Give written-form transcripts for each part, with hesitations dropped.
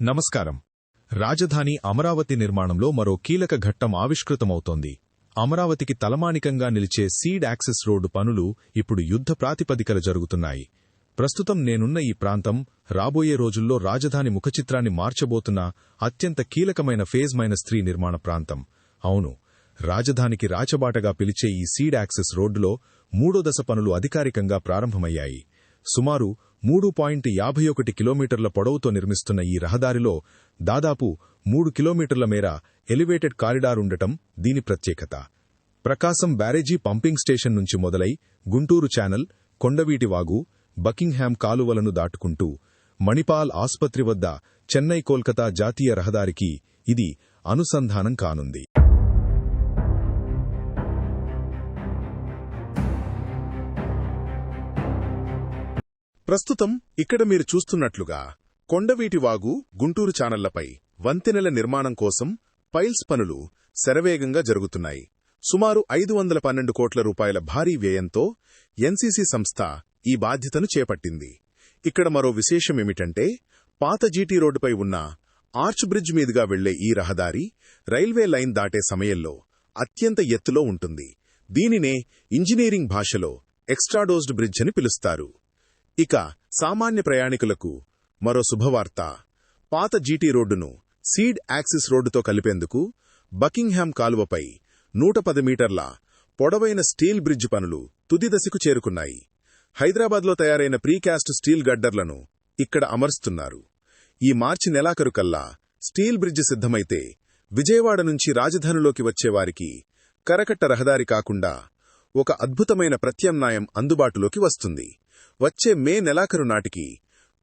నమస్కారం. రాజధాని అమరావతి నిర్మాణంలో మరో కీలక ఘట్టం ఆవిష్కృతమవుతోంది. అమరావతికి తలమానికంగా నిలిచే సీడ్ యాక్సెస్ రోడ్డు పనులు ఇప్పుడు యుద్ధ ప్రాతిపదికన జరుగుతున్నాయి. ప్రస్తుతం నేనున్న ఈ ప్రాంతం రాబోయే రోజుల్లో రాజధాని ముఖచిత్రాన్ని మార్చబోతున్న అత్యంత కీలకమైన ఫేజ్ -3 నిర్మాణ ప్రాంతం. అవును, రాజధానికి రాచబాటగా పిలిచే ఈ సీడ్ యాక్సెస్ రోడ్డులో 3వ దశ పనులు అధికారికంగా ప్రారంభమయ్యాయి. సుమారు 3.51 కిలోమీటర్ల పొడవుతో నిర్మిస్తున్న ఈ రహదారిలో దాదాపు 3 కిలోమీటర్ల మేర ఎలివేటెడ్ కారిడార్ ఉండటం దీని ప్రత్యేకత. ప్రకాశం బ్యారేజీ పంపింగ్ స్టేషన్ నుంచి మొదలై గుంటూరు ఛానల్, కొండవీటి వాగు, బకింగ్హామ్ కాలువలను దాటుకుంటూ మణిపాల్ ఆస్పత్రి వద్ద చెన్నై-కోల్కతా జాతీయ రహదారికి ఇది అనుసంధానం కానుంది. ప్రస్తుతం ఇక్కడ మీరు చూస్తున్నట్లుగా కొండవీటి వాగు, గుంటూరు ఛానళ్లపై వంతెనల నిర్మాణం కోసం పైల్స్ పనులు శరవేగంగా జరుగుతున్నాయి. సుమారు 512 కోట్ల రూపాయల భారీ వ్యయంతో ఎన్సీసీ సంస్థ ఈ బాధ్యతను చేపట్టింది. ఇక్కడ మరో విశేషమేమిటంటే, పాత జీటీ రోడ్డుపై ఉన్న ఆర్చ్ బ్రిడ్జ్ మీదుగా వెళ్లే ఈ రహదారి రైల్వే లైన్ దాటే సమయంలో అత్యంత ఎత్తులో ఉంటుంది. దీనినే ఇంజనీరింగ్ భాషలో ఎక్స్ట్రాడోజ్డ్ బ్రిడ్జ్ అని పిలుస్తారు. ఇక సామాన్య ప్రయాణికులకు మరో శుభవార్త. పాత జీటీ రోడ్డును సీడ్ యాక్సిస్ రోడ్డుతో కలిపేందుకు బకింగ్హామ్ కాలువపై 110 మీటర్ల పొడవైన స్టీల్ బ్రిడ్జ్ పనులు తుది దశకు చేరుకున్నాయి. హైదరాబాద్లో తయారైన ప్రీకాస్ట్ స్టీల్ గడ్డర్లను ఇక్కడ అమరుస్తున్నారు. ఈ మార్చి నెలాఖరుకల్లా స్టీల్ బ్రిడ్జ్ సిద్ధమైతే విజయవాడ నుంచి రాజధానిలోకి వచ్చేవారికి కరకట్ట రహదారి కాకుండా ఒక అద్భుతమైన ప్రత్యామ్నాయం అందుబాటులోకి వస్తుంది. వచ్చే మే నెలాఖరు నాటికి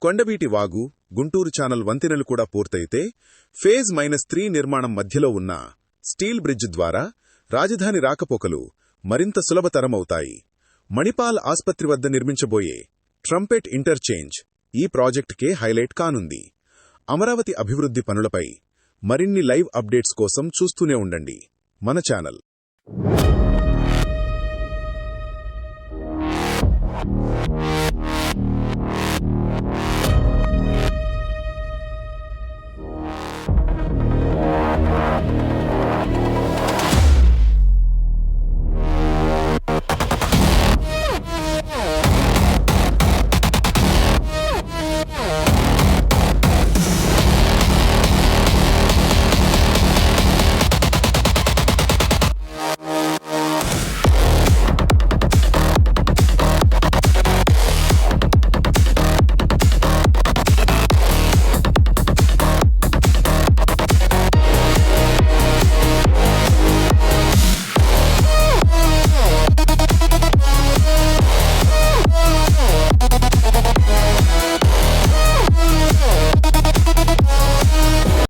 కొండవీటి వాగు, గుంటూరు ఛానల్ వంతెనలు కూడా పూర్తయితే ఫేజ్ -3 నిర్మాణం మధ్యలో ఉన్న స్టీల్ బ్రిడ్జ్ ద్వారా రాజధాని రాకపోకలు మరింత సులభతరమవుతాయి. మణిపాల్ ఆస్పత్రి వద్ద నిర్మించబోయే ట్రంపెట్ ఇంటర్చేంజ్ ఈ ప్రాజెక్టుకే హైలైట్ కానుంది. అమరావతి అభివృద్ధి పనులపై మరిన్ని లైవ్ అప్డేట్స్ కోసం చూస్తూనే ఉండండి మన ఛానల్.